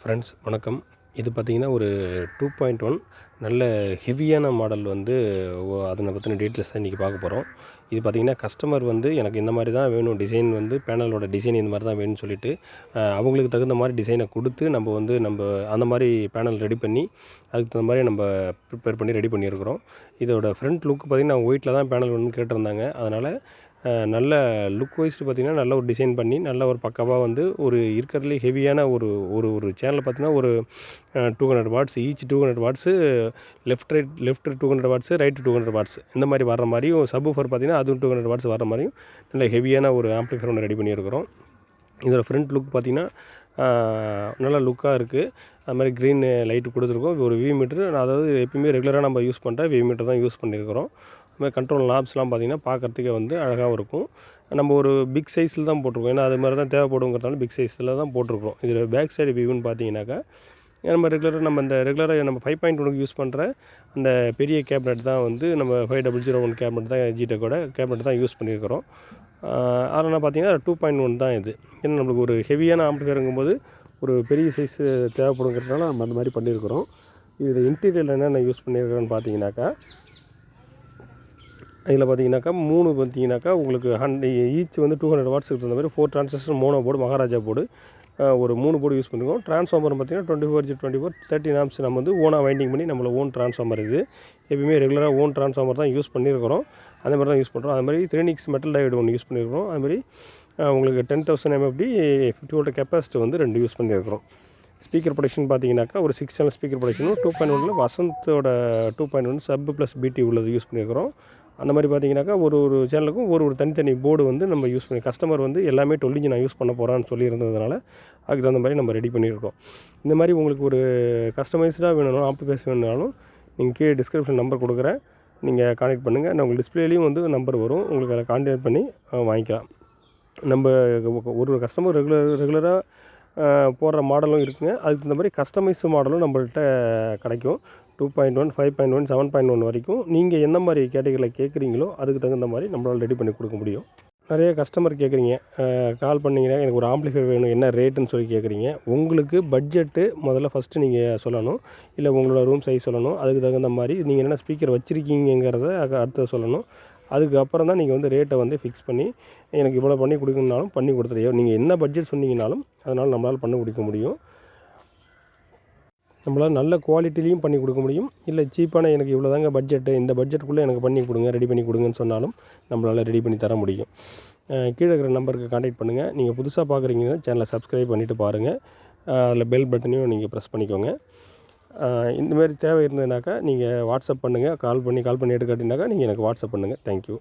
Friends வணக்கம். இது பார்த்தீங்கன்னா ஒரு 2.1 நல்ல ஹெவியான மாடல் வந்து அதனை பற்றின டீட்டெயில்ஸ் தான் இன்றைக்கி பார்க்க போகிறோம். இது பார்த்திங்கன்னா கஸ்டமர் வந்து எனக்கு இந்த மாதிரி தான் வேணும், டிசைன் வந்து பேனலோட டிசைன் இந்த மாதிரி தான் வேணும்னு சொல்லிவிட்டு அவங்களுக்கு தகுந்த மாதிரி டிசைனை கொடுத்து நம்ம அந்த மாதிரி பேனல் ரெடி பண்ணி அதுக்கு தகுந்த மாதிரி நம்ம ப்ரிப்பேர் பண்ணி ரெடி பண்ணியிருக்கிறோம். இதோட ஃப்ரண்ட் லுக் பார்த்திங்கன்னா ஒயிட்டில் தான் பேனல் வேணும்னு கேட்டிருந்தாங்க. அதனால் நல்ல லுக் வைஸ் பார்த்திங்கன்னா நல்ல ஒரு டிசைன் பண்ணி நல்ல ஒரு பக்காவாக வந்து ஒரு இருக்கிறதுலே ஹெவியான ஒரு ஒரு ஒரு சேனல் பார்த்திங்கன்னா ஒரு 200 watts each 200 watts left 200 watts right 200 watts இந்த மாதிரி வர்ற மாதிரியும் சப்வூஃபர் பார்த்திங்கன்னா அதுவும் 200 வாட்ஸ் வர்ற மாதிரியும் நல்ல ஹெவியான ஒரு ஆம்ப்ளிஃபையர் ஒன்று ரெடி பண்ணியிருக்கிறோம். இதோட ஃப்ரண்ட் லுக் பார்த்திங்கன்னா நல்ல லுக்காக இருக்குது. அது மாதிரி க்ரீன் லைட்டு கொடுத்துருக்கோம். ஒரு விவி மீட்ரு, அதாவது எப்பயுமே ரெகுலராக நம்ம யூஸ் பண்ணுற விவி மீட்டர் தான் யூஸ் பண்ணியிருக்கிறோம். அதுமாதிரி கண்ட்ரோல் நாப்ஸ்லாம் பார்த்திங்கன்னா பார்க்குறதுக்கே வந்து அழகாகவும் இருக்கும். நம்ம ஒரு பிக் சைஸில் தான் போட்டிருக்கோம், ஏன்னா அது மாதிரி தான் தேவைப்படுங்கிறதுனால பிக் சைஸில் தான் போட்டிருக்கிறோம். இதில் பேக் சைடு வியூன்னு பார்த்தீங்கன்னாக்கா நம்ம ரெகுலராக நம்ம 5.1 யூஸ் பண்ணுற அந்த பெரிய கேபினட் தான் வந்து நம்ம 5001 கேபினட் தான் ஜிடெக்கோட கேபினட் தான் யூஸ் பண்ணியிருக்கிறோம். அதனால் பார்த்தீங்கன்னா 2.1 தான் இது. ஏன்னா நம்மளுக்கு ஒரு ஹெவியான ஆம்ப்ளிஃபையருங்கும்போது ஒரு பெரிய சைஸு தேவைப்படுங்கிறதுனால நம்ம அந்த மாதிரி பண்ணியிருக்கிறோம். இதில் இன்டீரியரில் என்னென்ன யூஸ் பண்ணியிருக்கிறோன்னு பார்த்தீங்கன்னாக்கா, இதில் பார்த்தீங்கன்னாக்கா உங்களுக்கு ஈச் வந்து 200 வாட்ஸுக்கு தகுந்த மாதிரி 4 transistor mono board Maharaja board ஒரு 3 போர்டு யூஸ் பண்ணியிருக்கோம். ட்ரான்ஸ்ஃபார்மர் பார்த்தீங்கன்னா 24/24 13 ஆம்ப்ஸ் நம்ம வந்து ஓனாக வைண்டிங் பண்ணி நம்மளோட ஓன் ட்ரான்ஸ்ஃபார்மர் இது. எப்பயுமே ரெகுலராக ஓன் ட்ரான்ஸ்ஃபார்மர் தான் யூஸ் பண்ணியிருக்கிறோம். அந்த மாதிரி தான் யூஸ் பண்ணுறோம். அது மாதிரி 3Nix மெட்டல் டயோடு ஒன்று யூஸ் பண்ணியிருக்கிறோம். அது மாதிரி உங்களுக்கு 10,000 mFD 50 வோல்ட் கெப்பாசிட்டி வந்து 2 யூஸ் பண்ணியிருக்கிறோம். ஸ்பீக்கர் ப்ரொடக்ஷன் பார்த்தீங்கன்னாக்கா ஒரு 6 சேனல் ஸ்பீக்கர் ப்ரொடக்ஷனும் 2.1 வசந்தோட 2.1 சப் ப்ளஸ் பிடி உள்ளது யூஸ் பண்ணியிருக்கிறோம். அந்த மாதிரி பார்த்தீங்கன்னாக்கா ஒரு சேனலுக்கும் ஒரு தனித்தனி போர்டு வந்து நம்ம யூஸ் பண்ணி கஸ்டமர் வந்து எல்லாமே 12 இன்ச் நான் யூஸ் பண்ண போகிறான்னு சொல்லியிருந்ததுனால அதுக்கு தகுந்த மாதிரி நம்ம ரெடி பண்ணியிருக்கோம். இந்த மாதிரி உங்களுக்கு ஒரு கஸ்டமைஸ்டாக வேணும்னா ஆம்ப்ளிஃபையர்ஸ் வேணுனாலும் நீங்கள் கீழே டிஸ்கிரிப்ஷன் நம்பர் கொடுக்குறேன், நீங்கள் கான்டெக்ட் பண்ணுங்கள். நான் உங்களுக்கு டிஸ்பிளேலையும் வந்து நம்பர் வரும், உங்களுக்கு அதை கான்டெக்ட் பண்ணி வாங்கிக்கலாம். நம்ம ஒரு கஸ்டமர் ரெகுலராக போடுற மாடலும் இருக்குங்க. அதுக்கு தகுந்த மாதிரி கஸ்டமைஸ் மாடலும் நம்மள்ட்ட கிடைக்கும். 2.1 5.1 7.1 வரைக்கும் நீங்கள் எந்த மாதிரி கேட்டகரியில் கேட்குறீங்களோ அதுக்கு தகுந்த மாதிரி நம்மளால் ரெடி பண்ணி கொடுக்க முடியும். நிறைய கஸ்டமர் கேட்குறீங்க, கால் பண்ணிங்கன்னா எனக்கு ஒரு ஆம்ப்ளிஃபையர் வேணும், என்ன ரேட்டுன்னு சொல்லி கேட்குறீங்க. உங்களுக்கு பட்ஜெட்டு முதல்ல ஃபஸ்ட்டு நீங்கள் சொல்லணும், இல்லை உங்களோட ரூம் சைஸ் சொல்லணும். அதுக்கு தகுந்த மாதிரி நீங்கள் என்னென்ன ஸ்பீக்கர் வச்சுருக்கீங்கிறத அடுத்து சொல்லணும். அதுக்கப்புறம் தான் நீங்கள் வந்து ரேட்டை வந்து ஃபிக்ஸ் பண்ணி எனக்கு இவ்வளோ பண்ணி கொடுக்கணுன்னாலும் பண்ணி கொடுத்துருவோம். நீங்கள் என்ன பட்ஜெட் சொன்னீங்கனாலும் அதனால் நம்மளால் பண்ணி கொடுக்க முடியும். நம்மளால் நல்ல குவாலிட்டிலையும் பண்ணி கொடுக்க முடியும். இல்லை சீப்பான எனக்கு இவ்வளோ தாங்க பட்ஜெட்டு, இந்த பட்ஜெட்டுக்குள்ளே எனக்கு பண்ணி கொடுங்க, ரெடி பண்ணி கொடுங்கன்னு சொன்னாலும் நம்மளால் ரெடி பண்ணி தர முடியும். கீழே இருக்கிற நம்பருக்கு கான்டெக்ட் பண்ணுங்கள். நீங்கள் புதுசாக பார்க்குறீங்கன்னா சேனலை சப்ஸ்கிரைப் பண்ணிவிட்டு பாருங்கள். அதில் பெல் பட்டனையும் நீங்கள் ப்ரெஸ் பண்ணிக்கோங்க. இந்தமாரி தேவை இருந்ததுனாக்கா நீங்கள் வாட்ஸ்அப் பண்ணுங்கள். கால் பண்ணி எடுக்காட்டினாக்கா நீங்கள் எனக்கு வாட்ஸ்அப் பண்ணுங்கள். தேங்க்யூ.